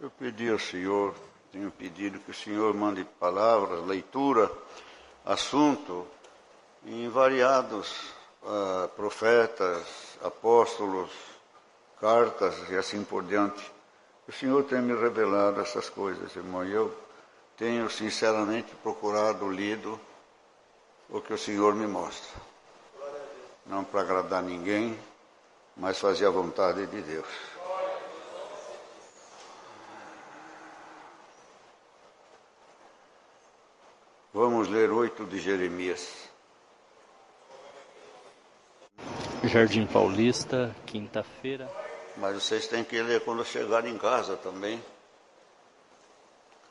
Eu pedi ao Senhor, tenho pedido que o Senhor mande palavras, leitura, assunto, em variados profetas, apóstolos, cartas e assim por diante. O Senhor tem me revelado essas coisas, irmão, e eu tenho sinceramente procurado, lido o que o Senhor me mostra. Não para agradar ninguém, mas fazer a vontade de Deus. Vamos ler 8 de Jeremias. Jardim Paulista, quinta-feira. Mas vocês têm que ler quando chegarem em casa também.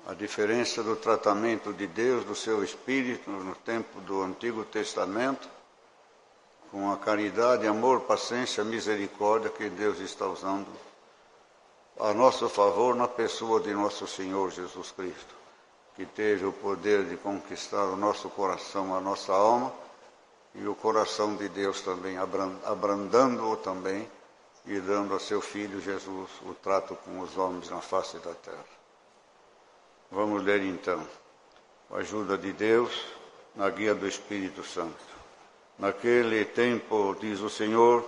A diferença do tratamento de Deus, do seu Espírito, no tempo do Antigo Testamento, com a caridade, amor, paciência, misericórdia que Deus está usando a nosso favor na pessoa de nosso Senhor Jesus Cristo, que teve o poder de conquistar o nosso coração, a nossa alma, e o coração de Deus também, abrandando-o também, e dando a seu Filho Jesus o trato com os homens na face da terra. Vamos ler então, com a ajuda de Deus, na guia do Espírito Santo. Naquele tempo, diz o Senhor,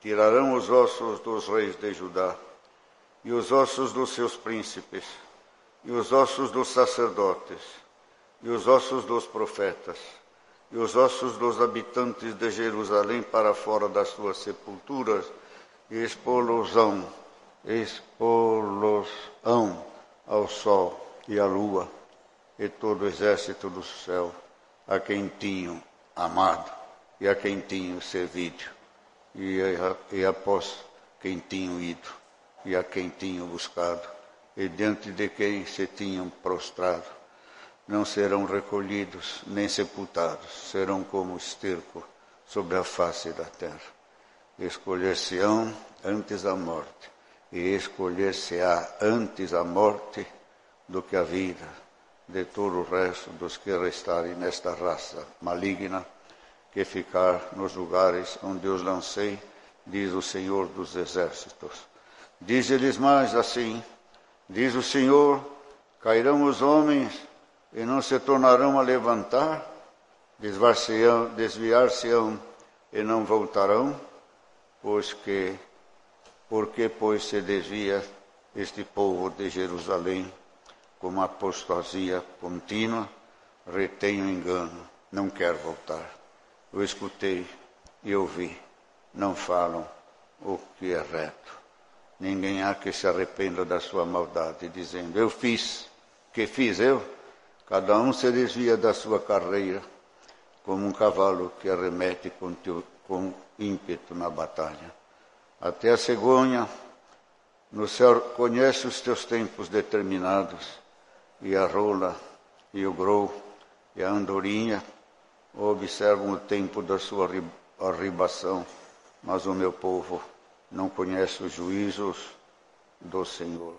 tirarão os ossos dos reis de Judá, e os ossos dos seus príncipes, e os ossos dos sacerdotes, e os ossos dos profetas, e os ossos dos habitantes de Jerusalém para fora das suas sepulturas, e expô-los-ão ao sol e à lua, e todo o exército do céu, a quem tinham amado, e a quem tinham servido, e após quem tinham ido, e a quem tinham buscado, e diante de quem se tinham prostrado. Não serão recolhidos, nem sepultados, serão como esterco sobre a face da terra. Escolher-se-ão antes a morte, e escolher-se-á antes a morte do que a vida de todo o resto dos que restarem nesta raça maligna, que ficar nos lugares onde os lancei, diz o Senhor dos Exércitos. Diz-lhes mais assim, diz o Senhor, cairão os homens e não se tornarão a levantar, desviar-se-ão e não voltarão, porque se desvia este povo de Jerusalém com uma apostasia contínua, retém o engano, não quer voltar. Eu escutei e ouvi, não falam o que é reto. Ninguém há que se arrependa da sua maldade, dizendo, eu fiz, que fiz eu? Cada um se desvia da sua carreira, como um cavalo que arremete com ímpeto na batalha. Até a cegonha no céu conhece os teus tempos determinados, e a rola, e o grou, e a andorinha observam o tempo da sua arribação, mas o meu povo não conhece os juízos do Senhor.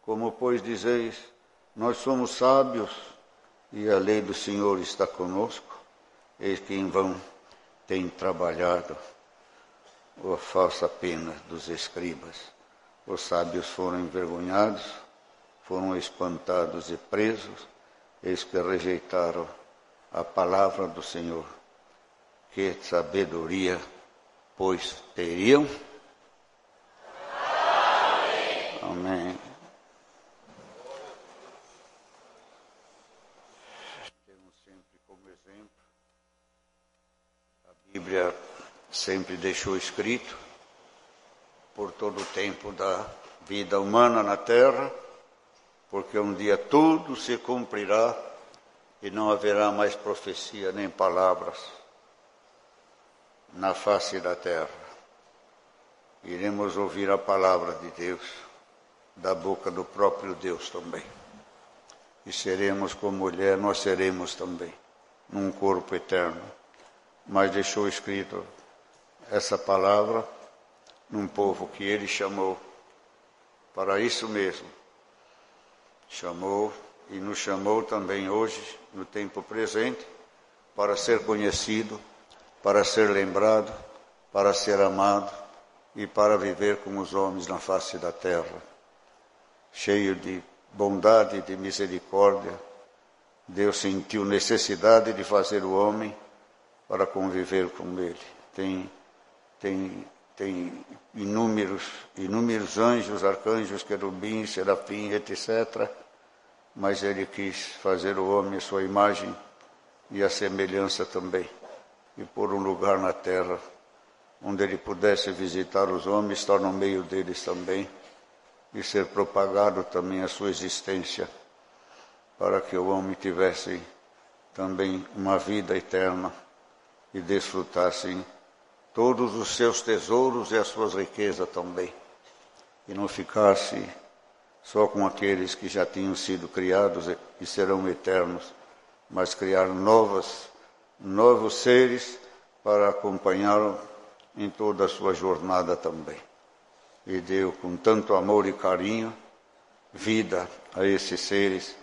Como, pois, dizeis, nós somos sábios, e a lei do Senhor está conosco, eis que em vão tem trabalhado a falsa pena dos escribas. Os sábios foram envergonhados, foram espantados e presos, eis que rejeitaram a palavra do Senhor. Que sabedoria, pois, teriam? Amém. Temos sempre como exemplo, a Bíblia sempre deixou escrito, por todo o tempo da vida humana na terra, porque um dia tudo se cumprirá e não haverá mais profecia nem palavras na face da terra. Iremos ouvir a palavra de Deus, da boca do próprio Deus também. E seremos como mulher, nós seremos também, num corpo eterno. Mas deixou escrito essa palavra num povo que ele chamou para isso mesmo. Chamou e nos chamou também hoje, no tempo presente, para ser conhecido, para ser lembrado, para ser amado e para viver com os homens na face da terra. cheio de bondade e de misericórdia, Deus sentiu necessidade de fazer o homem para conviver com ele. Tem inúmeros anjos, arcanjos, querubins, serafim, etc., mas ele quis fazer o homem a sua imagem e a semelhança também, e pôr um lugar na terra onde ele pudesse visitar os homens, estar no meio deles também, e ser propagado também a sua existência, para que o homem tivesse também uma vida eterna e desfrutasse todos os seus tesouros e as suas riquezas também, e não ficasse só com aqueles que já tinham sido criados e serão eternos, mas criar novos seres para acompanhá-lo em toda a sua jornada também. E deu com tanto amor e carinho vida a esses seres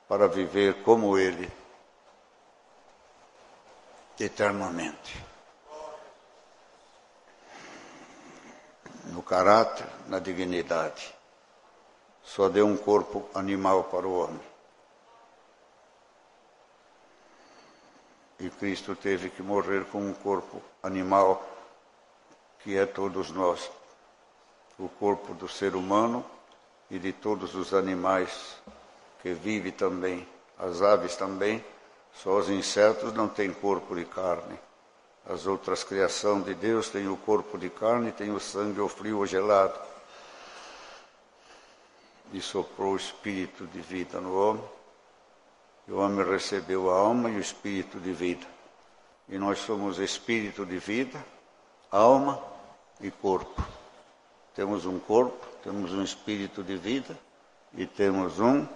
para viver como ele eternamente. No caráter, na dignidade. Só deu um corpo animal para o homem. E Cristo teve que morrer com um corpo animal, que é todos nós. O corpo do ser humano e de todos os animais que vivem também. As aves também, só os insetos não têm corpo de carne. As outras criações de Deus têm o corpo de carne, têm o sangue ou frio ou gelado. E soprou o espírito de vida no homem. E o homem recebeu a alma e o espírito de vida. E nós somos espírito de vida, alma e corpo. Temos um corpo, temos um espírito de vida e temos um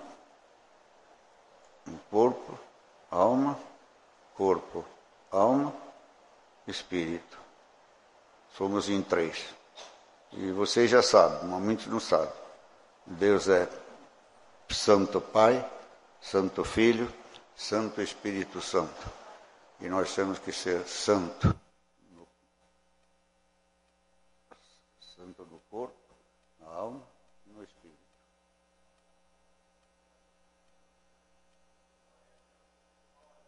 corpo, alma, corpo, alma, espírito. Somos em três. E vocês já sabem, mas muitos não sabem. Deus é Santo Pai, Santo Filho, Santo Espírito Santo. E nós temos que ser santo. Santo no corpo, na alma e no espírito.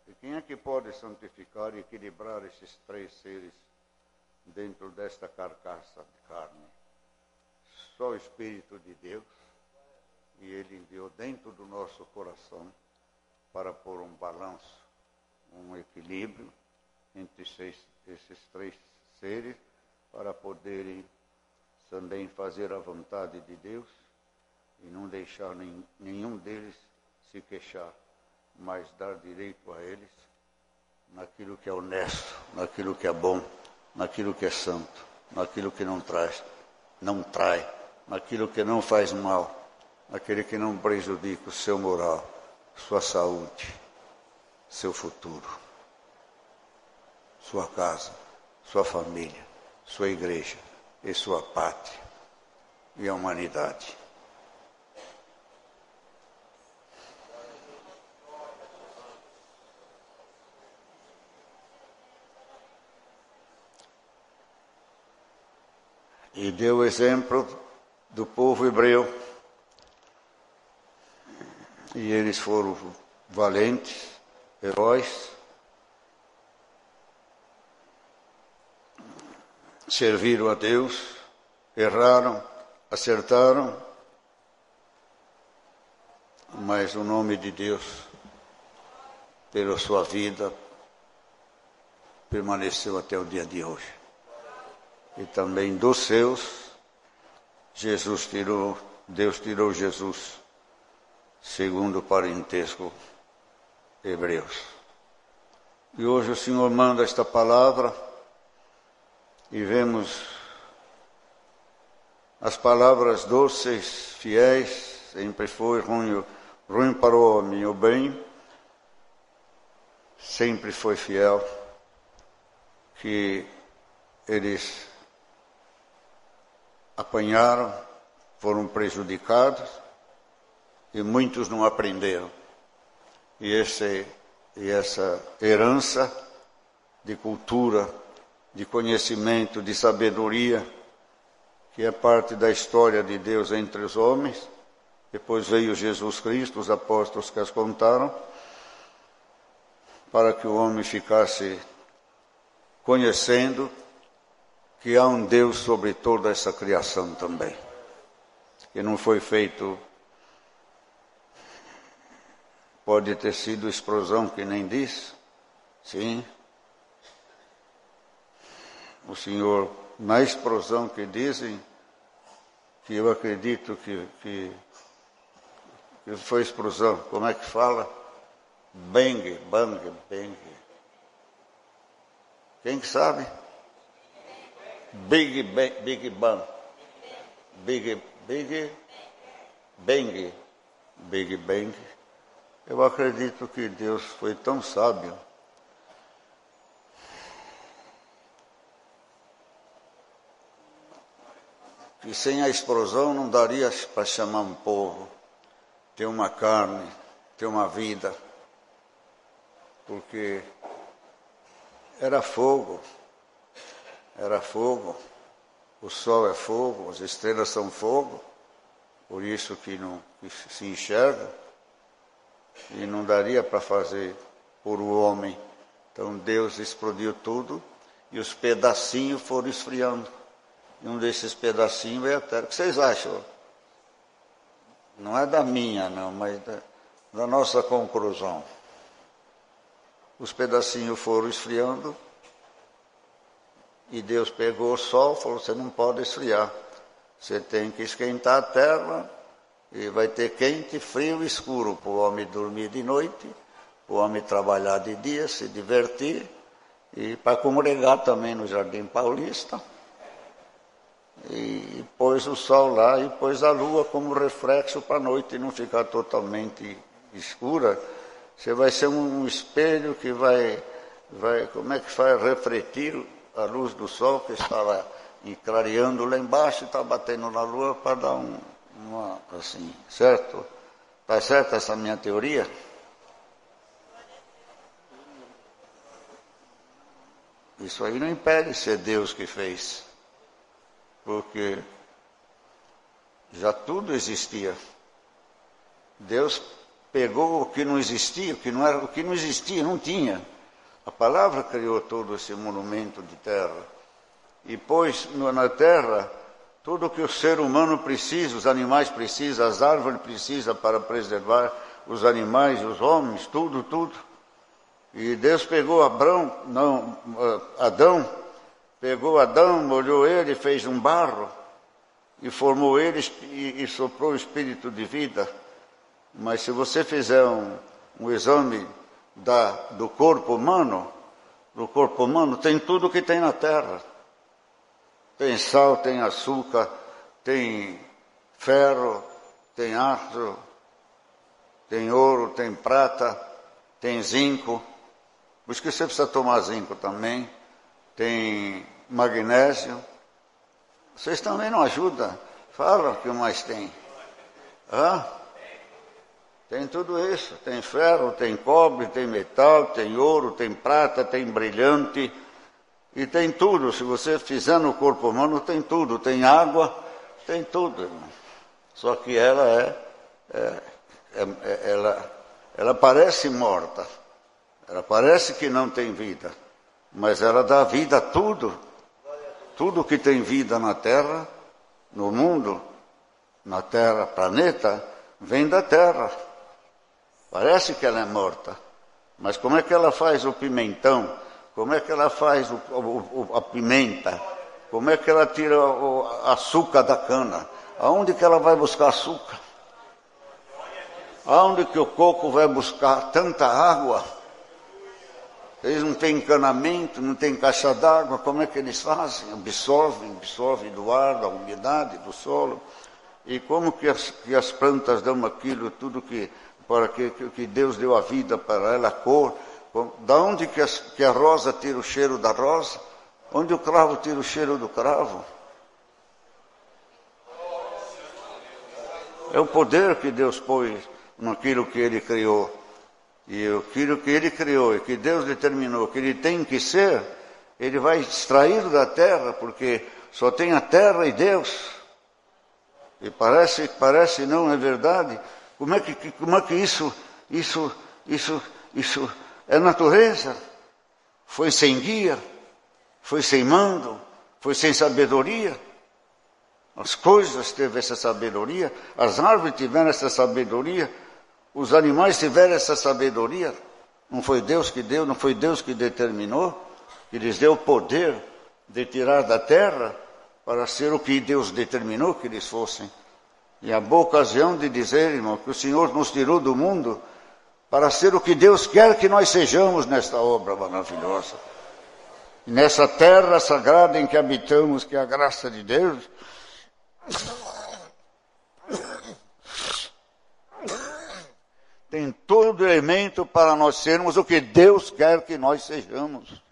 E quem é que pode santificar e equilibrar esses três seres dentro desta carcaça de carne? Só o Espírito de Deus. E ele enviou dentro do nosso coração para pôr um balanço, um equilíbrio entre esses três seres, para poderem também fazer a vontade de Deus e não deixar nenhum deles se queixar, mas dar direito a eles naquilo que é honesto, naquilo que é bom, naquilo que é santo, naquilo que não trai, naquilo que não faz mal, naquele que não prejudica o seu moral, sua saúde, seu futuro, sua casa, sua família, sua igreja e sua pátria e a humanidade. E deu o exemplo do povo hebreu. E eles foram valentes, heróis, serviram a Deus, erraram, acertaram, mas o nome de Deus, pela sua vida, permaneceu até o dia de hoje. E também dos seus, Deus tirou Jesus, segundo o parentesco hebreus. E hoje o Senhor manda esta palavra e vemos as palavras doces, fiéis, sempre foi ruim para o homem, o bem sempre foi fiel, que eles apanharam, foram prejudicados, e muitos não aprenderam. E essa herança de cultura, de conhecimento, de sabedoria, que é parte da história de Deus entre os homens, Depois veio Jesus Cristo, os apóstolos que as contaram, para que o homem ficasse conhecendo que há um Deus sobre toda essa criação também, que não foi feito, pode ter sido explosão, que nem diz, sim, o Senhor, na explosão que dizem, que eu acredito que foi explosão, como é que fala? Bang. Quem que sabe? Big Bang. Eu acredito que Deus foi tão sábio que sem a explosão não daria para chamar um povo, ter uma carne, ter uma vida, porque era fogo, o sol é fogo, as estrelas são fogo, por isso que se enxerga, e não daria para fazer por o homem. Então Deus explodiu tudo e os pedacinhos foram esfriando. E um desses pedacinhos é a terra. O que vocês acham? Não é da minha, não, mas da nossa conclusão. Os pedacinhos foram esfriando e Deus pegou o sol e falou, você não pode esfriar. Você tem que esquentar a terra e vai ter quente, frio e escuro para o homem dormir de noite, para o homem trabalhar de dia, se divertir e para congregar também no Jardim Paulista. E pôs o sol lá e pôs a lua como reflexo para a noite não ficar totalmente escura. Você vai ser um espelho que vai como é que faz? Refletir a luz do sol que estava clareando lá embaixo e está batendo na lua para dar uma assim, certo? Está certa essa minha teoria? Isso aí não impede ser Deus que fez, porque já tudo existia. Deus pegou o que não existia, o que não existia, não tinha. A palavra criou todo esse monumento de terra e pôs na terra tudo o que o ser humano precisa, os animais precisam, as árvores precisam para preservar os animais, os homens, tudo. E Deus pegou Adão, molhou ele, fez um barro e formou ele e soprou o espírito de vida. Mas se você fizer um exame do corpo humano, tem tudo que tem na terra. Tem sal, tem açúcar, tem ferro, tem aço, tem ouro, tem prata, tem zinco. Por isso que você precisa tomar zinco também. Tem magnésio. Vocês também não ajudam? Fala o que mais tem. Tem tudo isso. Tem ferro, tem cobre, tem metal, tem ouro, tem prata, tem brilhante. E tem tudo. Se você fizer no corpo humano, tem tudo. Tem água, tem tudo, irmão. Só que ela ela parece morta. Ela parece que não tem vida. Mas ela dá vida a tudo. Tudo que tem vida na Terra, no mundo, na Terra, planeta, vem da Terra. Parece que ela é morta. Mas como é que ela faz o pimentão? Como é que ela faz a pimenta? Como é que ela tira o açúcar da cana? Aonde que ela vai buscar açúcar? Aonde que o coco vai buscar tanta água? Eles não têm encanamento, não têm caixa d'água, como é que eles fazem? Absorvem do ar, da umidade, do solo. E como que as plantas dão aquilo, tudo que Deus deu a vida para ela, a cor. Da onde que a rosa tira o cheiro da rosa? Onde o cravo tira o cheiro do cravo? É o poder que Deus pôs naquilo que Ele criou. E aquilo que Ele criou e que Deus determinou que Ele tem que ser, Ele vai extrair da terra, porque só tem a terra e Deus. E parece não, é verdade. Como é que isso é natureza? Foi sem guia, foi sem mando, foi sem sabedoria. As coisas tiveram essa sabedoria, as árvores tiveram essa sabedoria, os animais tiveram essa sabedoria. Não foi Deus que deu, não foi Deus que determinou, que lhes deu o poder de tirar da terra para ser o que Deus determinou que eles fossem. E a boa ocasião de dizer, irmão, que o Senhor nos tirou do mundo para ser o que Deus quer que nós sejamos nesta obra maravilhosa. E nessa terra sagrada em que habitamos, que é a graça de Deus, tem todo elemento para nós sermos o que Deus quer que nós sejamos.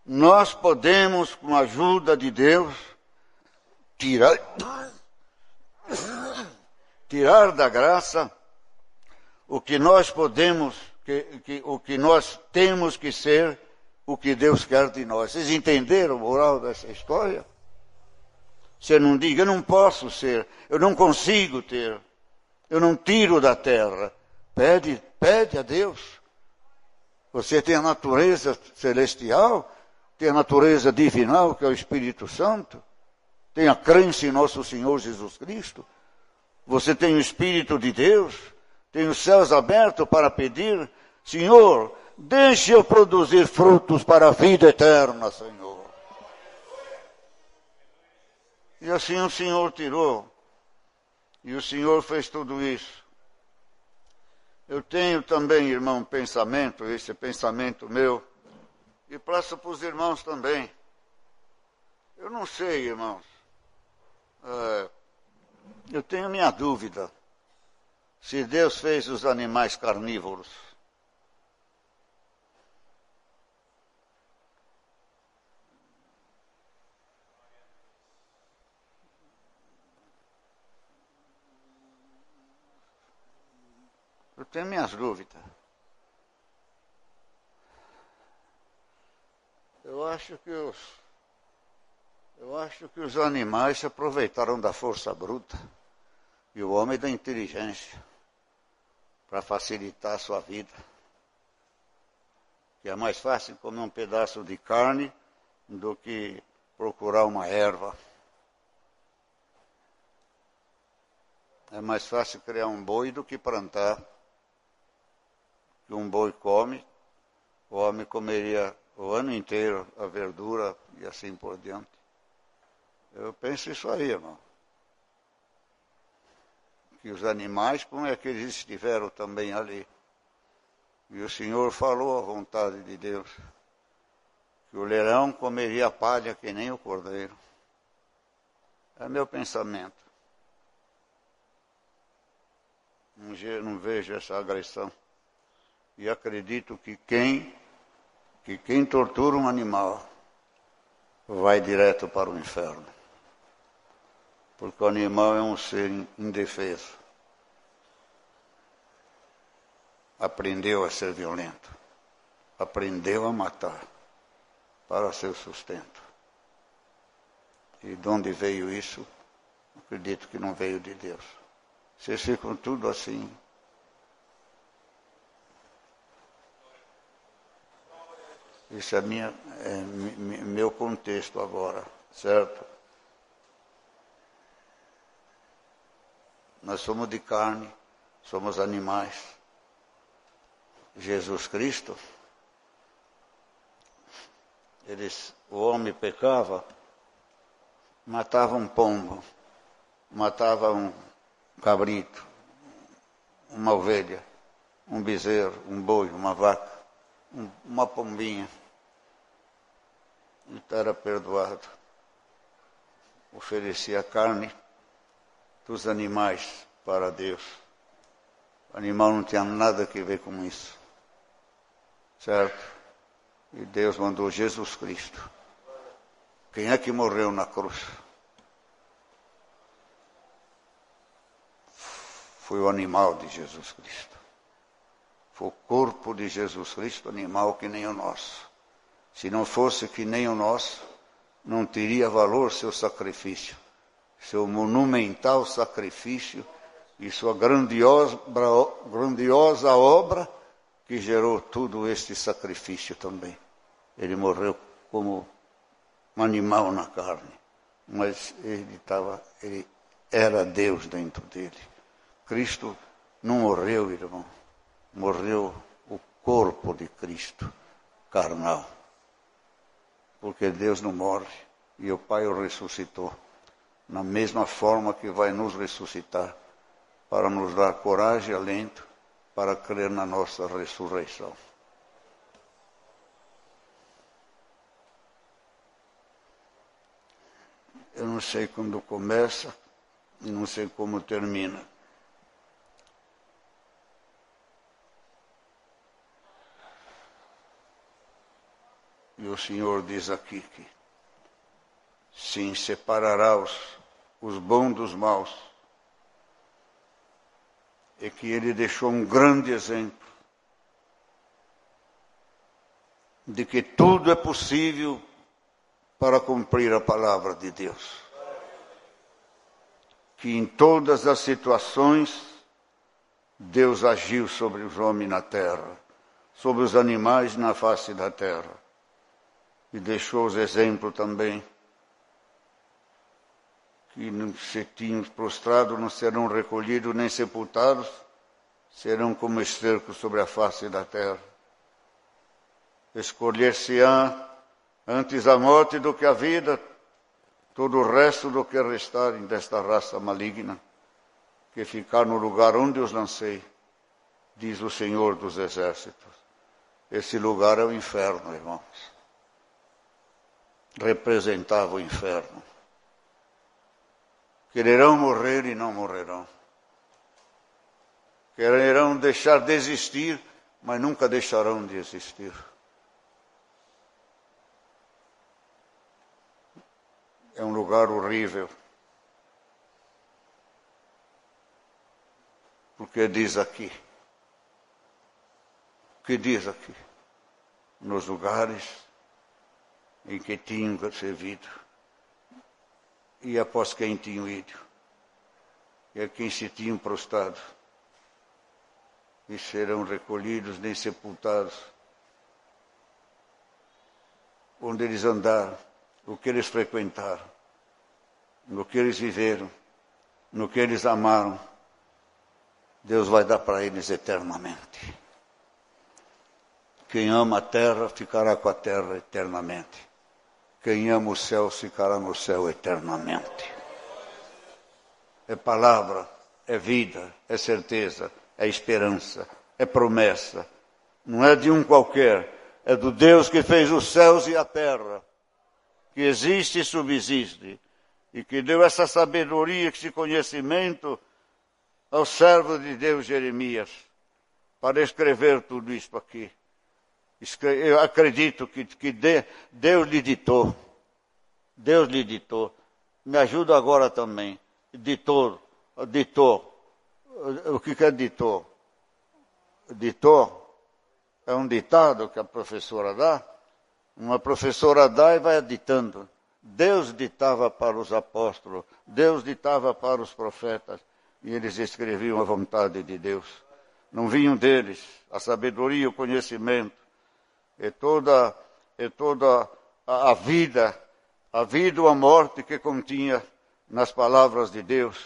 Nós podemos, com a ajuda de Deus, tirar da graça o que nós podemos, o que nós temos que ser, o que Deus quer de nós. Vocês entenderam o moral dessa história? Você não diga, eu não posso ser, eu não consigo ter, eu não tiro da terra. Pede a Deus. Você tem a natureza celestial, tem a natureza divinal, que é o Espírito Santo, tem a crença em nosso Senhor Jesus Cristo. Você tem o Espírito de Deus, tem os céus abertos para pedir, Senhor, deixe eu produzir frutos para a vida eterna, Senhor. E assim o Senhor tirou, e o Senhor fez tudo isso. Eu tenho também, irmão, pensamento, esse pensamento meu, e passo para os irmãos também. Eu não sei, irmãos, eu tenho minha dúvida se Deus fez os animais carnívoros. Eu tenho minhas dúvidas. Eu acho que os animais se aproveitaram da força bruta e o homem da inteligência para facilitar a sua vida. Que é mais fácil comer um pedaço de carne do que procurar uma erva. É mais fácil criar um boi do que plantar. Que um boi come, o homem comeria o ano inteiro a verdura e assim por diante. Eu penso isso aí, irmão. Que os animais, como é que eles estiveram também ali? E o Senhor falou a vontade de Deus, que o leão comeria a palha que nem o cordeiro. É meu pensamento. Não vejo essa agressão. E acredito que quem tortura um animal vai direto para o inferno. Porque o animal é um ser indefeso. Aprendeu a ser violento. Aprendeu a matar para seu sustento. E de onde veio isso? Acredito que não veio de Deus. Vocês ficam tudo assim. Isso é meu contexto agora, certo? Nós somos de carne, somos animais. Jesus Cristo, o homem pecava, matava um pombo, matava um cabrito, uma ovelha, um bezerro, um boi, uma vaca. Uma pombinha, e era perdoado. Oferecia a carne dos animais para Deus. O animal não tinha nada a ver com isso, certo? E Deus mandou Jesus Cristo. Quem é que morreu na cruz? Foi o animal de Jesus Cristo. Foi o corpo de Jesus Cristo, animal que nem o nosso. Se não fosse que nem o nosso, não teria valor seu sacrifício. seu monumental sacrifício e sua grandiosa obra que gerou todo este sacrifício também. Ele morreu como um animal na carne, mas ele era Deus dentro dele. Cristo não morreu, irmão, morreu o corpo de Cristo, carnal. Porque Deus não morre e o Pai o ressuscitou, na mesma forma que vai nos ressuscitar, para nos dar coragem e alento para crer na nossa ressurreição. Eu não sei quando começa e não sei como termina. E o Senhor diz aqui que sim, separará os bons dos maus. E que ele deixou um grande exemplo de que tudo é possível para cumprir a palavra de Deus. Que em todas as situações Deus agiu sobre os homens na terra, sobre os animais na face da terra. E deixou os exemplos também que se tinham prostrado não serão recolhidos nem sepultados, serão como esterco sobre a face da terra. Escolher-se-á antes a morte do que a vida, todo o resto do que restarem desta raça maligna, que ficar no lugar onde os lancei, diz o Senhor dos Exércitos. Esse lugar é o inferno, irmãos. Representava o inferno. Quererão morrer e não morrerão. Quererão deixar de existir, mas nunca deixarão de existir. É um lugar horrível. Porque diz aqui. O que diz aqui? Nos lugares em que tinham servido, e após quem tinham ido, e a quem se tinham prostrado, e serão recolhidos nem sepultados, onde eles andaram, o que eles frequentaram, no que eles viveram, no que eles amaram, Deus vai dar para eles eternamente. Quem ama a terra ficará com a terra eternamente. Quem ama o céu ficará no céu eternamente. É palavra, é vida, é certeza, é esperança, é promessa. Não é de um qualquer, é do Deus que fez os céus e a terra, que existe e subsiste, e que deu essa sabedoria, esse conhecimento ao servo de Deus Jeremias, para escrever tudo isso aqui. Eu acredito que Deus lhe ditou. Deus lhe ditou. Me ajuda agora também. Ditou. O que é ditou? Ditou é um ditado que a professora dá. Uma professora dá e vai ditando. Deus ditava para os apóstolos. Deus ditava para os profetas. E eles escreviam a vontade de Deus. Não vinham deles a sabedoria, o conhecimento. E toda a vida ou a morte que continha nas palavras de Deus,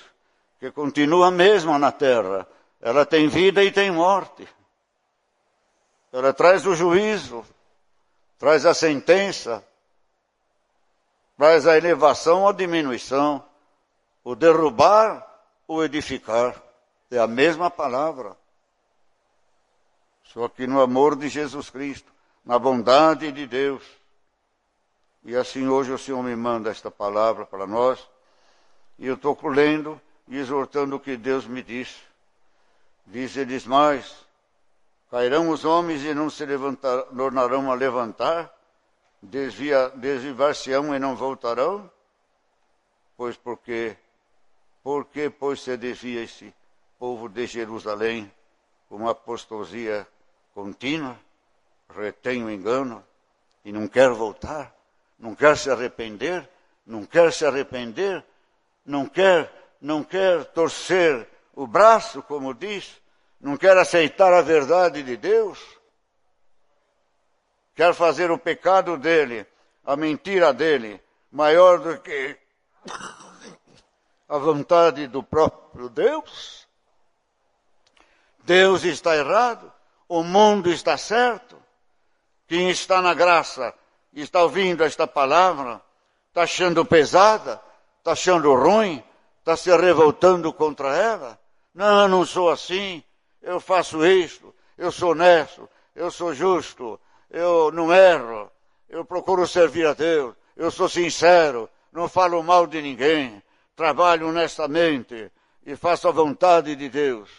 que continua mesmo na terra. Ela tem vida e tem morte. Ela traz o juízo, traz a sentença, traz a elevação ou a diminuição, o derrubar ou edificar. É a mesma palavra. Só que no amor de Jesus Cristo, na bondade de Deus. E assim hoje o Senhor me manda esta palavra para nós, e eu estou lendo e exortando o que Deus me disse. Diz mais, cairão os homens e não se tornarão a levantar, desviar-se-ão e não voltarão, pois pois se desvia esse povo de Jerusalém com uma apostasia contínua, retém o engano e não quer voltar, não quer se arrepender, não quer torcer o braço, como diz, não quer aceitar a verdade de Deus, quer fazer o pecado dele, a mentira dele, maior do que a vontade do próprio Deus. Deus está errado, o mundo está certo. Quem está na graça e está ouvindo esta palavra, está achando pesada, está achando ruim, está se revoltando contra ela. Não, não sou assim, eu faço isto, eu sou honesto, eu sou justo, eu não erro, eu procuro servir a Deus, eu sou sincero, não falo mal de ninguém, trabalho honestamente e faço a vontade de Deus.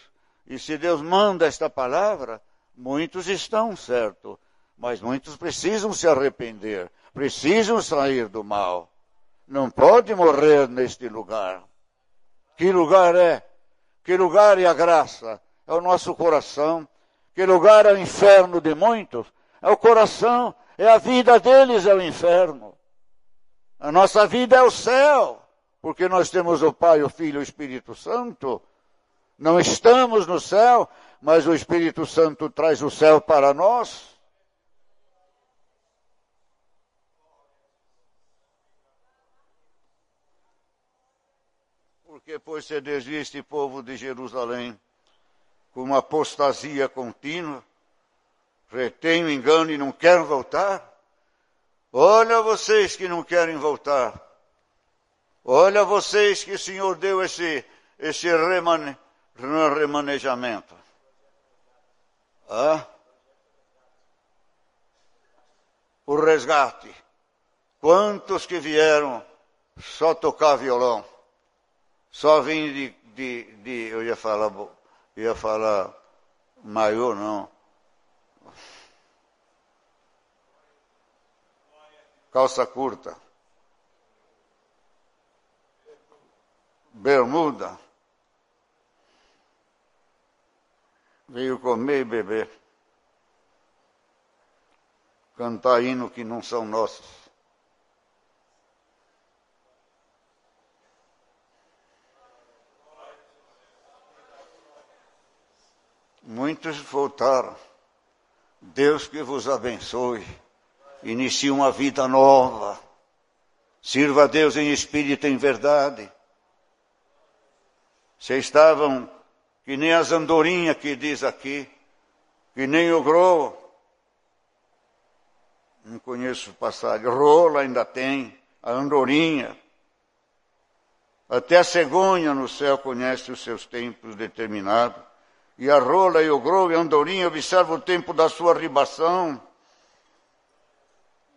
E se Deus manda esta palavra, muitos estão certos, mas muitos precisam se arrepender, precisam sair do mal. Não pode morrer neste lugar. Que lugar é? Que lugar é a graça? É o nosso coração. Que lugar é o inferno de muitos? É o coração, é a vida deles, é o inferno. A nossa vida é o céu, porque nós temos o Pai, o Filho e o Espírito Santo. Não estamos no céu, mas o Espírito Santo traz o céu para nós. Porque, pois, se desvia este povo de Jerusalém com uma apostasia contínua, retém o engano e não querem voltar. Olha vocês que não querem voltar. Olha vocês que o Senhor deu esse remanejamento. O resgate. Quantos que vieram só tocar violão? Só vim eu ia falar maior, não. Calça curta. Bermuda. Veio comer e beber. Cantar hino que não são nossos. Muitos voltaram. Deus que vos abençoe. Inicie uma vida nova. Sirva a Deus em espírito e em verdade. Vocês estavam que nem as andorinhas que diz aqui, que nem o grô. Não conheço o passagem. Rola ainda tem, a andorinha. Até a cegonha no céu conhece os seus tempos determinados. E a rola e o grô e a andorinha observam o tempo da sua ribação,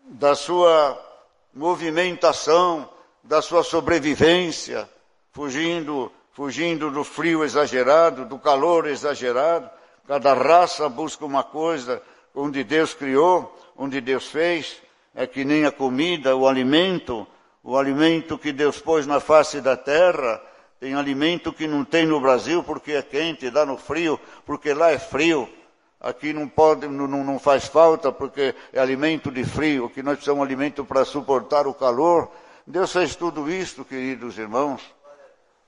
da sua movimentação, da sua sobrevivência, fugindo do frio exagerado, do calor exagerado. Cada raça busca uma coisa onde Deus criou, onde Deus fez. É que nem a comida, o alimento que Deus pôs na face da terra. Tem alimento que não tem no Brasil porque é quente, dá no frio, porque lá é frio. Aqui não faz falta porque é alimento de frio, que nós precisamos de alimento para suportar o calor. Deus fez tudo isso, queridos irmãos.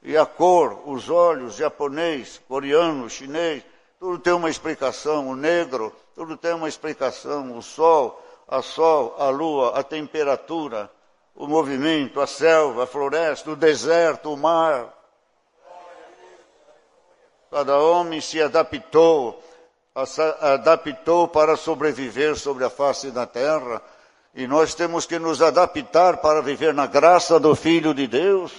E a cor, os olhos, japonês, coreano, chinês, tudo tem uma explicação. O negro, tudo tem uma explicação. O sol, a lua, a temperatura, o movimento, a selva, a floresta, o deserto, o mar. Cada homem se adaptou para sobreviver sobre a face da terra. E nós temos que nos adaptar para viver na graça do Filho de Deus.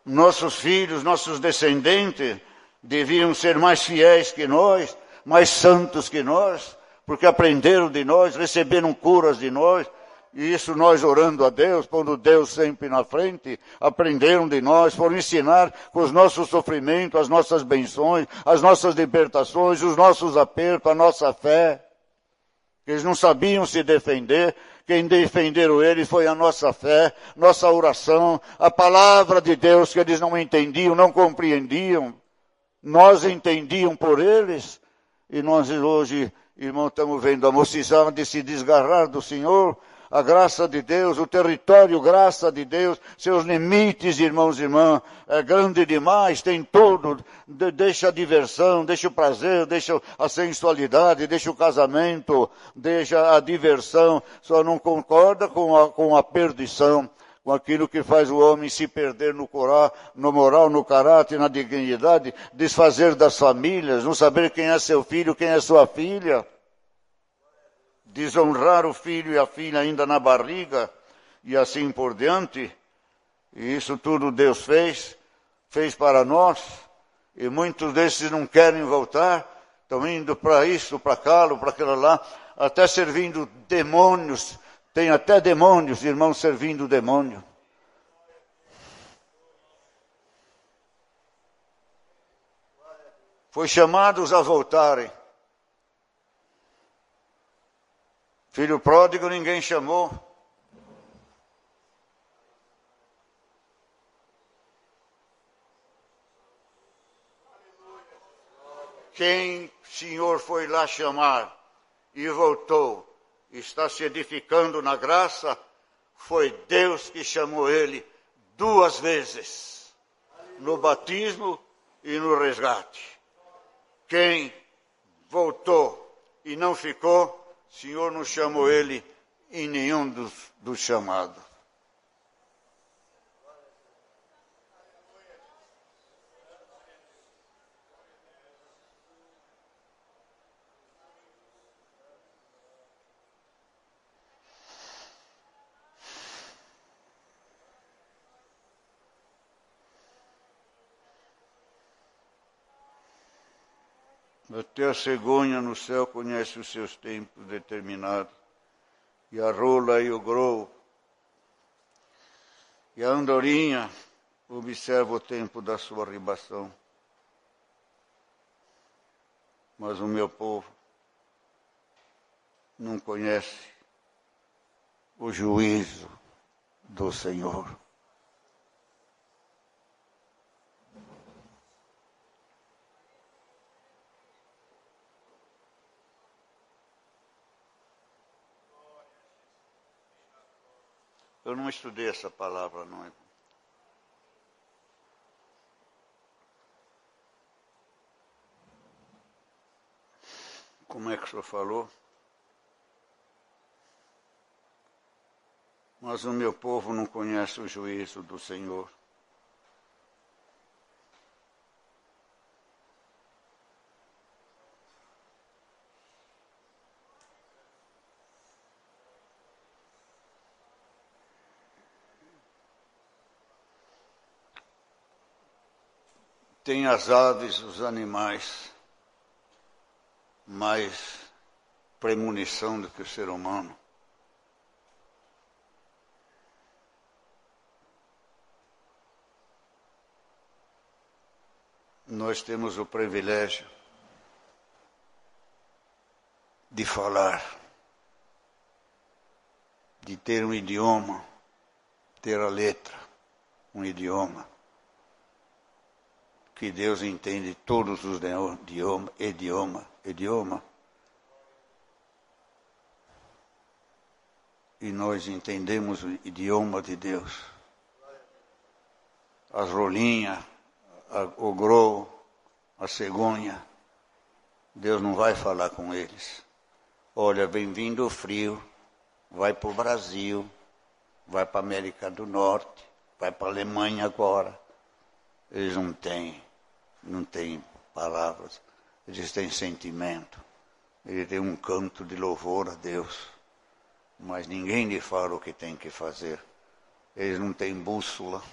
Nossos filhos, nossos descendentes, deviam ser mais fiéis que nós, mais santos que nós, porque aprenderam de nós, receberam curas de nós, e isso nós orando a Deus, pondo Deus sempre na frente, aprenderam de nós, foram ensinar com os nossos sofrimentos, as nossas benções, as nossas libertações, os nossos apertos, a nossa fé. Eles não sabiam se defender, quem defenderam eles foi a nossa fé, nossa oração, a palavra de Deus que eles não entendiam, não compreendiam. Nós entendíamos por eles, e nós hoje, irmão, estamos vendo a mocidade se desgarrar do Senhor, a graça de Deus, o território, graça de Deus, seus limites, irmãos e irmãs, é grande demais, tem tudo, deixa a diversão, deixa o prazer, deixa a sensualidade, deixa o casamento, deixa a diversão, só não concorda com a perdição, com aquilo que faz o homem se perder no moral, no caráter, na dignidade, desfazer das famílias, não saber quem é seu filho, quem é sua filha, desonrar o filho e a filha ainda na barriga, e assim por diante. E isso tudo Deus fez para nós, e muitos desses não querem voltar, estão indo para isso, para aquilo, para aquilo lá, até servindo demônios. Tem até demônios, irmãos, servindo demônio. Foi chamados a voltarem. Filho pródigo ninguém chamou. Quem o Senhor foi lá chamar e voltou, está se edificando na graça, foi Deus que chamou ele 2 vezes, no batismo e no resgate. Quem voltou e não ficou, o Senhor não chamou ele em nenhum dos chamados. Até a cegonha no céu conhece os seus tempos determinados, e a rola e o grou, e a andorinha observa o tempo da sua ribação. Mas o meu povo não conhece o juízo do Senhor. Eu não estudei essa palavra, não é? Como é que o senhor falou? Mas o meu povo não conhece o juízo do Senhor. Tem as aves, os animais, mais premonição do que o ser humano. Nós temos o privilégio de falar, de ter um idioma, ter a letra, um idioma, que Deus entende todos os idioma. E nós entendemos o idioma de Deus. As rolinhas, o grou, a cegonha, Deus não vai falar com eles. Olha, vem vindo o frio, vai para o Brasil, vai para a América do Norte, vai para a Alemanha agora. Eles não têm palavras, eles têm sentimento, eles têm um canto de louvor a Deus, mas ninguém lhe fala o que tem que fazer. Eles não têm bússola,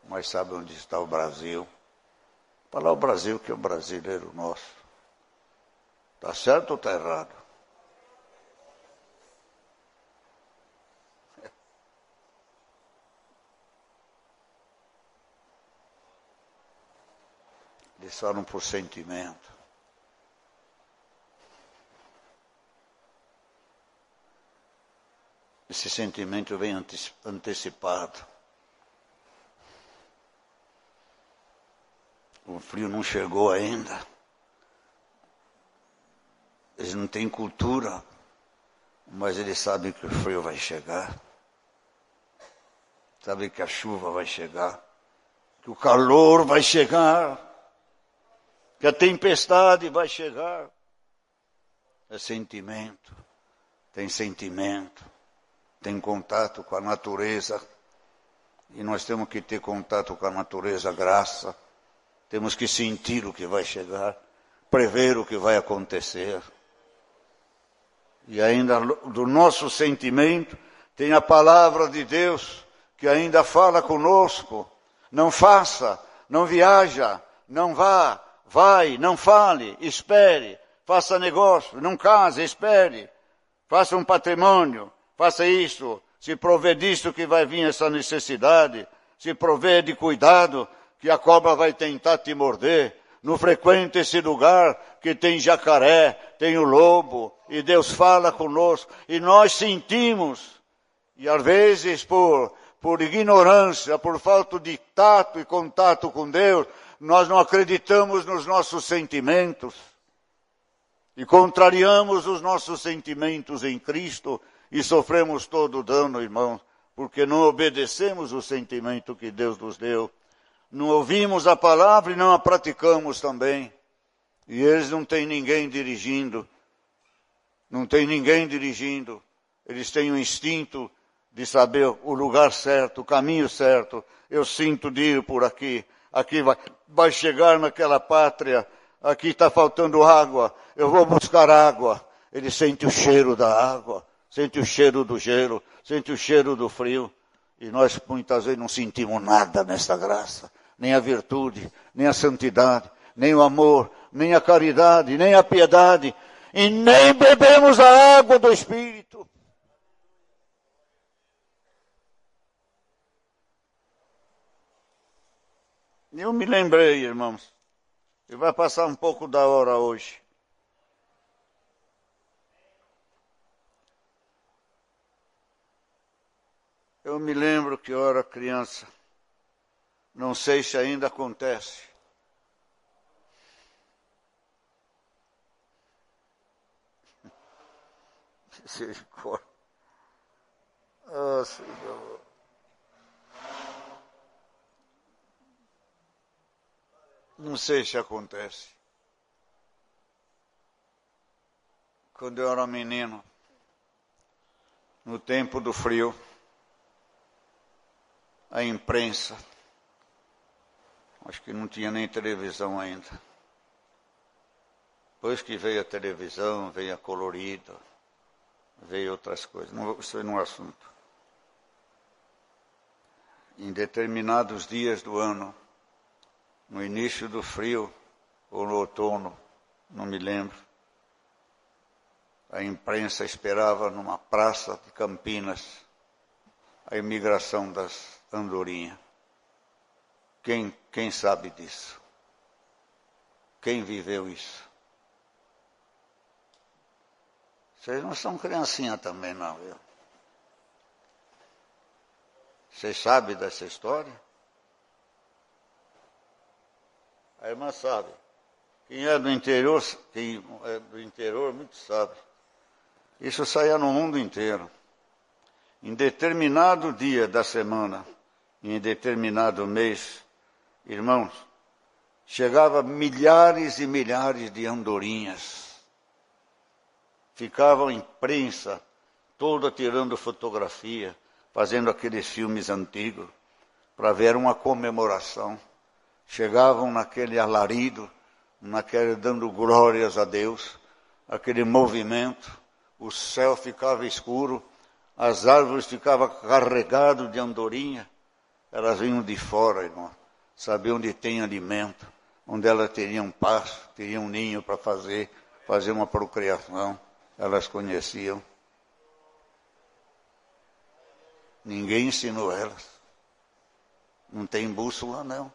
mas sabem onde está o Brasil. Falar o Brasil que é o brasileiro nosso. Está certo ou está errado? Eles falam por sentimento. Esse sentimento vem antecipado. O frio não chegou ainda. Eles não têm cultura mas eles sabem que o frio vai chegar, sabem que a chuva vai chegar, que o calor vai chegar, que a tempestade vai chegar. É sentimento, tem contato com a natureza, e nós temos que ter contato com a natureza, graça, temos que sentir o que vai chegar, prever o que vai acontecer. E ainda do nosso sentimento tem a palavra de Deus que ainda fala conosco. Não faça, não viaja, não vá, vai, não fale, espere, faça negócio, não case, espere, faça um patrimônio, faça isso, se provê disso que vai vir essa necessidade, se provê de cuidado que a cobra vai tentar te morder. Não frequente esse lugar que tem jacaré, tem o lobo, e Deus fala conosco, e nós sentimos, e às vezes por ignorância, por falta de tato e contato com Deus, nós não acreditamos nos nossos sentimentos, e contrariamos os nossos sentimentos em Cristo, e sofremos todo o dano, irmãos, porque não obedecemos o sentimento que Deus nos deu. Não ouvimos a palavra e não a praticamos também. E eles não têm ninguém dirigindo. Eles têm o instinto de saber o lugar certo, o caminho certo. Eu sinto de ir por aqui. Aqui vai chegar naquela pátria. Aqui está faltando água. Eu vou buscar água. Ele sente o cheiro da água. Sente o cheiro do gelo. Sente o cheiro do frio. E nós muitas vezes não sentimos nada nessa graça, nem a virtude, nem a santidade, nem o amor, nem a caridade, nem a piedade, e nem bebemos a água do Espírito. Eu me lembrei, irmãos, e vai passar um pouco da hora hoje. Eu me lembro que eu era criança, não sei se ainda acontece. Misericórdia. Oh, Senhor. Não sei se acontece. Quando eu era menino, no tempo do frio, a imprensa, acho que não tinha nem televisão ainda. Depois que veio a televisão, veio a colorida, veio outras coisas. Isso não é um assunto. Em determinados dias do ano, no início do frio, ou no outono, não me lembro, a imprensa esperava numa praça de Campinas a imigração das andorinhas. Quem sabe disso? Quem viveu isso? Vocês não são criancinha também, não, viu? Vocês sabem dessa história? A irmã sabe. Quem é do interior muito sabe. Isso saía no mundo inteiro. Em determinado dia da semana, em determinado mês, irmãos, chegava milhares e milhares de andorinhas. Ficava a imprensa toda tirando fotografia, fazendo aqueles filmes antigos, para ver uma comemoração. Chegavam naquele alarido, dando glórias a Deus, aquele movimento, o céu ficava escuro, as árvores ficavam carregadas de andorinha. Elas vinham de fora, irmão, sabiam onde tem alimento, onde elas teriam paz, teriam um ninho para fazer uma procriação. Elas conheciam. Ninguém ensinou elas. Não tem bússola, não.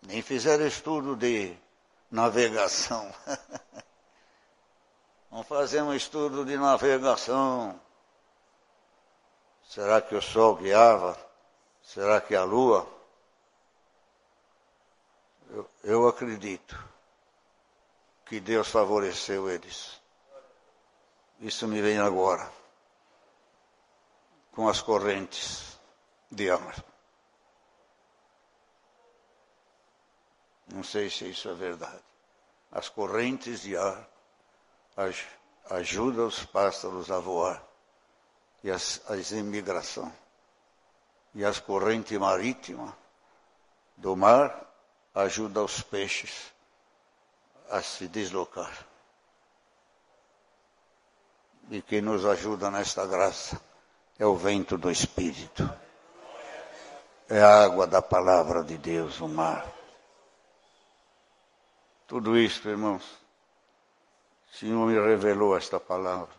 Nem fizeram estudo de navegação. Vamos fazer um estudo de navegação. Será que o sol guiava? Será que a lua? Eu acredito que Deus favoreceu eles. Isso me vem agora, com as correntes de ar. Não sei se isso é verdade. As correntes de ar ajudam os pássaros a voar, e as imigração. E as correntes marítimas do mar ajudam os peixes a se deslocar. E quem nos ajuda nesta graça é o vento do Espírito. É a água da palavra de Deus, o mar. Tudo isso, irmãos, o Senhor me revelou esta palavra.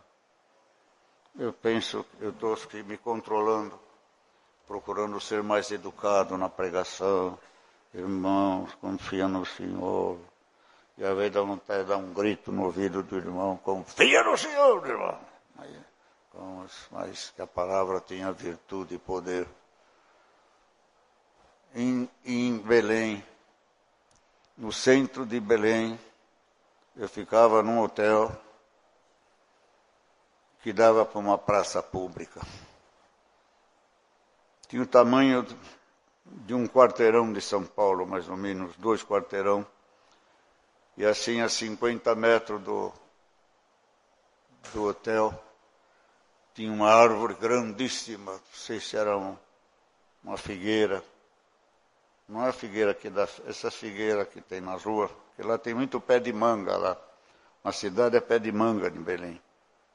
Eu penso, eu estou aqui me controlando, procurando ser mais educado na pregação. Irmãos, confia no Senhor. E às vezes dá vontade de dar um grito no ouvido do irmão, confia no Senhor, irmão. Mas que a palavra tenha virtude e poder. Em Belém, no centro de Belém, eu ficava num hotel que dava para uma praça pública. Tinha o tamanho de um quarteirão de São Paulo, mais ou menos, 2 quarteirão. E assim, a 50 metros do hotel, tinha uma árvore grandíssima, não sei se era uma figueira. Não é a figueira que dá, essa figueira que tem na rua, porque lá tem muito pé de manga lá. A cidade é pé de manga em Belém.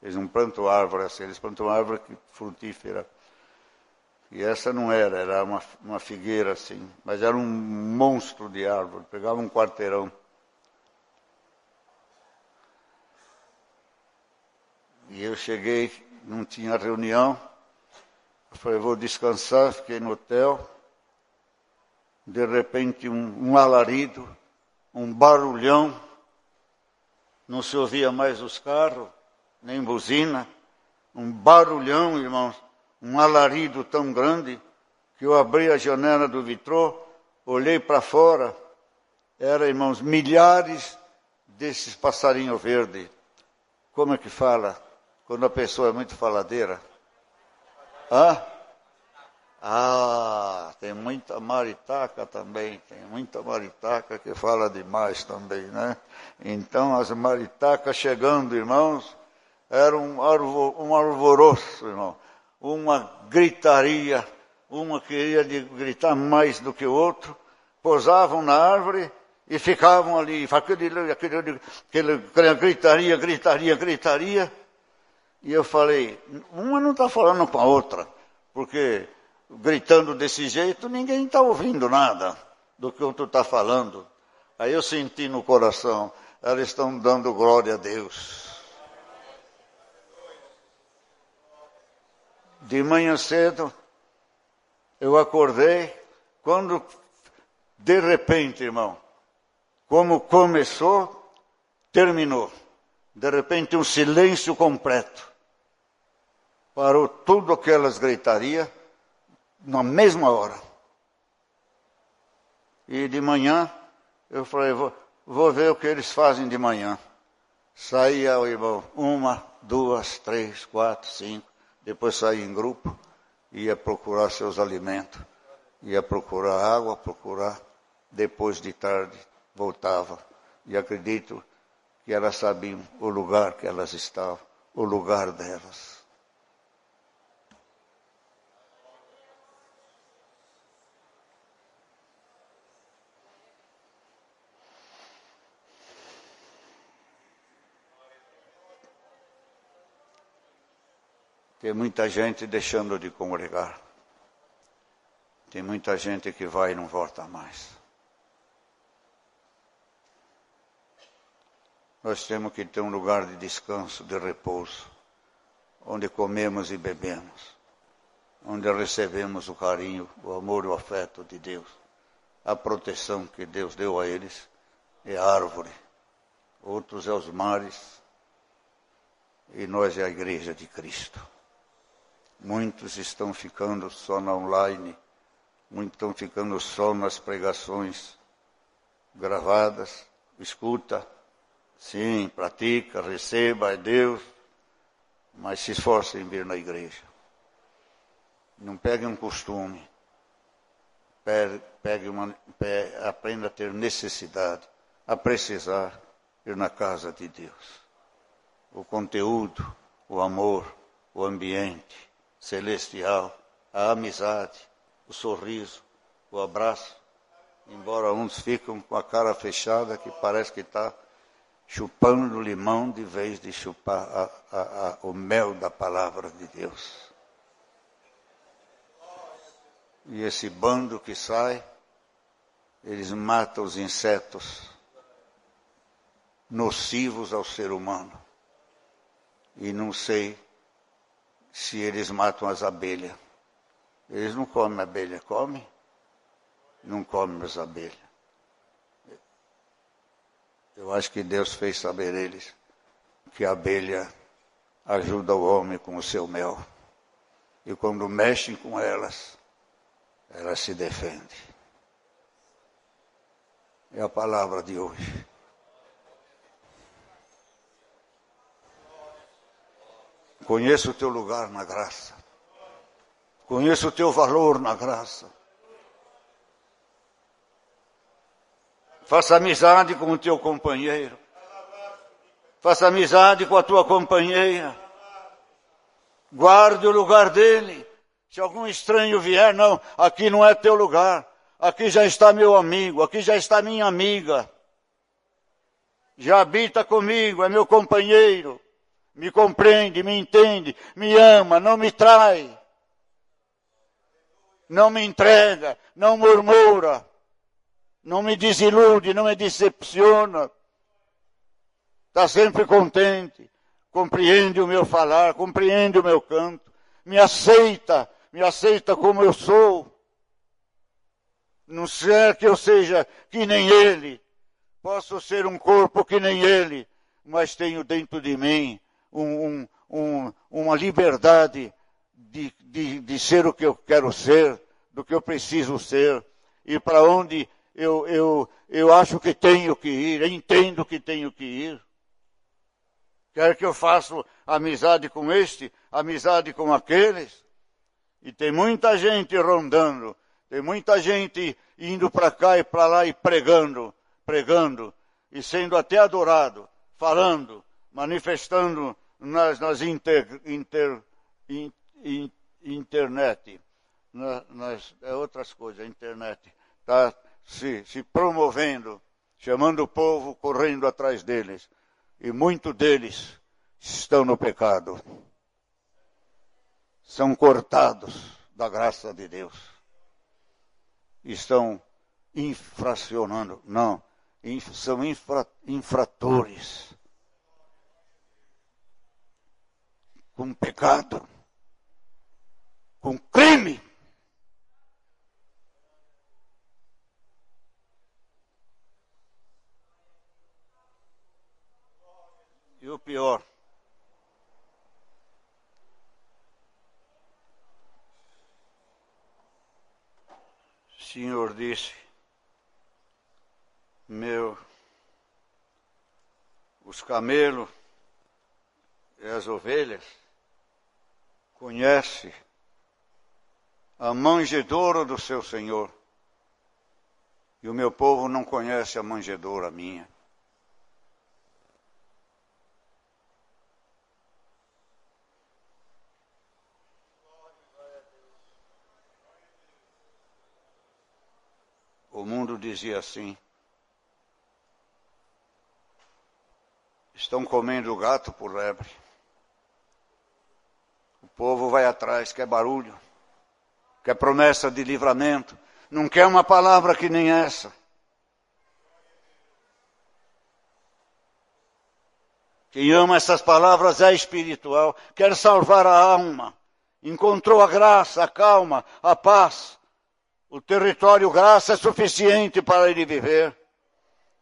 Eles não plantam árvore assim, eles plantam árvore frutífera. E essa não era uma figueira assim, mas era um monstro de árvore, pegava um quarteirão. E eu cheguei, não tinha reunião, eu falei, vou descansar, fiquei no hotel. De repente um alarido, um barulhão, não se ouvia mais os carros, nem buzina, um barulhão, irmãos, um alarido tão grande, que eu abri a janela do vitrô, olhei para fora, era, irmãos, milhares desses passarinhos verdes. Como é que fala? Quando a pessoa é muito faladeira. Tem muita maritaca também, tem muita maritaca que fala demais também, né? Então, as maritacas chegando, irmãos, era um alvoroço, irmão, uma gritaria, uma queria gritar mais do que o outro, pousavam na árvore e ficavam ali, aquela gritaria, e eu falei, uma não está falando com a outra, porque gritando desse jeito, ninguém está ouvindo nada do que o outro está falando. Aí eu senti no coração, elas estão dando glória a Deus. De manhã cedo, eu acordei, quando, de repente, irmão, como começou, terminou. De repente, um silêncio completo. Parou tudo aquelas gritarias, na mesma hora. E de manhã, eu falei, vou ver o que eles fazem de manhã. Saía o irmão, 1, 2, 3, 4, 5, depois saía em grupo, ia procurar seus alimentos, ia procurar água, depois de tarde, voltava. E acredito que elas sabiam o lugar que elas estavam, o lugar delas. Tem muita gente deixando de congregar. Tem muita gente que vai e não volta mais. Nós temos que ter um lugar de descanso, de repouso, onde comemos e bebemos, onde recebemos o carinho, o amor e o afeto de Deus. A proteção que Deus deu a eles é a árvore, outros é os mares, e nós é a igreja de Cristo. Muitos estão ficando só na online, muitos estão ficando só nas pregações gravadas, escuta, Sim, pratica, receba, é Deus, mas se esforce em vir na igreja. Não pegue um costume. Aprenda a ter necessidade, a precisar ir na casa de Deus. O conteúdo, o amor, o ambiente celestial, a amizade, o sorriso, o abraço. Embora uns ficam com a cara fechada, que parece que está chupando limão de vez de chupar o mel da palavra de Deus. E esse bando que sai, eles matam os insetos nocivos ao ser humano. E não sei se eles matam as abelhas. Eles não comem abelha, comem? Não comem as abelhas. Eu acho que Deus fez saber eles que a abelha ajuda o homem com o seu mel. E quando mexem com elas, ela se defende. É a palavra de hoje. Conheça o teu lugar na graça. Conheça o teu valor na graça. Faça amizade com o teu companheiro. Faça amizade com a tua companheira. Guarde o lugar dele. Se algum estranho vier, não, aqui não é teu lugar. Aqui já está meu amigo, aqui já está minha amiga. Já habita comigo, é meu companheiro. Me compreende, me entende, me ama, não me trai. Não me entrega, não murmura. Não me desilude, não me decepciona. Está sempre contente. Compreende o meu falar, compreende o meu canto. Me aceita como eu sou. Não quer que eu seja que nem ele. Posso ser um corpo que nem ele, mas tenho dentro de mim uma liberdade de ser o que eu quero ser, do que eu preciso ser, e para onde eu acho que tenho que ir, entendo que tenho que ir. Quer que eu faça amizade com este, amizade com aqueles? E tem muita gente rondando, tem muita gente indo para cá e para lá e pregando, e sendo até adorado, falando, manifestando nas internet, outras coisas, internet, está se promovendo, chamando o povo, correndo atrás deles. E muitos deles estão no pecado. São cortados da graça de Deus. Estão infracionando, não, são infratores. Com pecado. Com crime. E o pior, o Senhor disse, os camelos e as ovelhas conhecem a manjedoura do seu Senhor, e o meu povo não conhece a manjedoura minha. O mundo dizia assim, estão comendo gato por lebre. O povo vai atrás, quer barulho, quer promessa de livramento, não quer uma palavra que nem essa. Quem ama essas palavras é espiritual, quer salvar a alma, encontrou a graça, a calma, a paz. O território graça é suficiente para ele viver.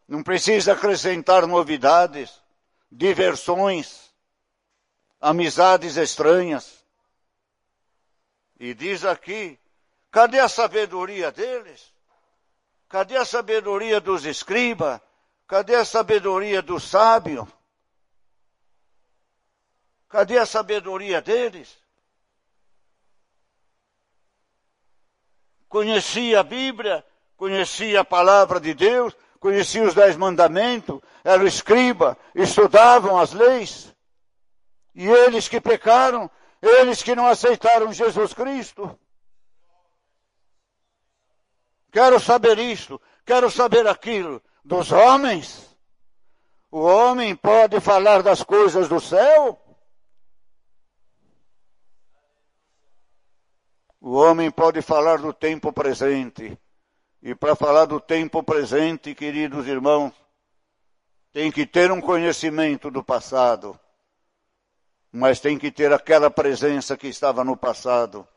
Não precisa acrescentar novidades, diversões, amizades estranhas. E diz aqui, cadê a sabedoria deles? Cadê a sabedoria dos escribas? Cadê a sabedoria do sábio? Cadê a sabedoria deles? Conhecia a Bíblia, conhecia a palavra de Deus, conhecia os 10 mandamentos, era escriba, estudavam as leis. E eles que pecaram, eles que não aceitaram Jesus Cristo. Quero saber isto, quero saber aquilo. Dos homens? O homem pode falar das coisas do céu? O homem pode falar do tempo presente. E para falar do tempo presente, queridos irmãos, tem que ter um conhecimento do passado. Mas tem que ter aquela presença que estava no passado,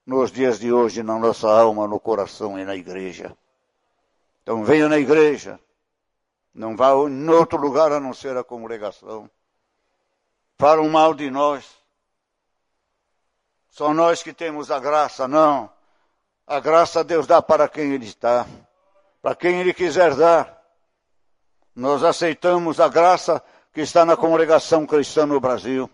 nos dias de hoje, na nossa alma, no coração e na igreja. Então venha na igreja. Não vá em outro lugar a não ser a congregação. Falam mal de nós. Só nós que temos a graça, não. A graça Deus dá para quem Ele está, para quem Ele quiser dar. Nós aceitamos a graça que está na congregação cristã no Brasil.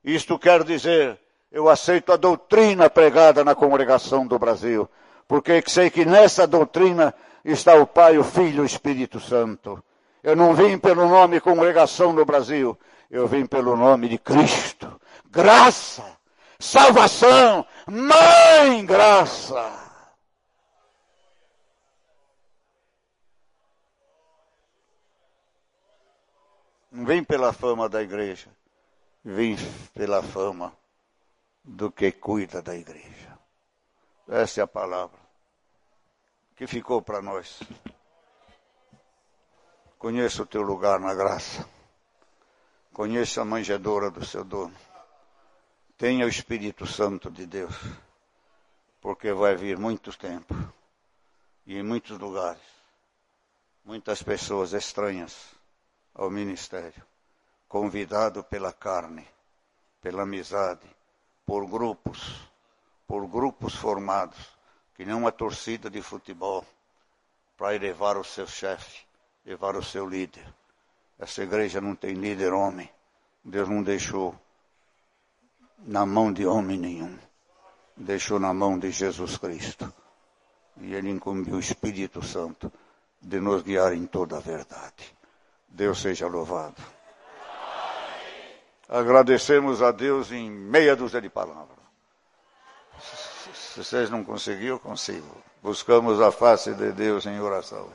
Isto quer dizer, eu aceito a doutrina pregada na congregação do Brasil, porque sei que nessa doutrina está o Pai, o Filho e o Espírito Santo. Eu não vim pelo nome congregação no Brasil, eu vim pelo nome de Cristo. Graça! Salvação, mãe graça. Não vem pela fama da igreja, vem pela fama do que cuida da igreja. Essa é a palavra que ficou para nós. Conheça o teu lugar na graça. Conheça a manjedoura do seu dono. Tenha o Espírito Santo de Deus, porque vai vir muito tempo e em muitos lugares, muitas pessoas estranhas ao ministério, convidado pela carne, pela amizade, por grupos formados, que nem uma torcida de futebol, para elevar o seu chefe, levar o seu líder. Essa igreja não tem líder homem, Deus não deixou na mão de homem nenhum. Deixou na mão de Jesus Cristo. E Ele incumbiu o Espírito Santo de nos guiar em toda a verdade. Deus seja louvado. Agradecemos a Deus em meia dúzia de palavras. Se vocês não conseguiram, eu consigo. Buscamos a face de Deus em oração.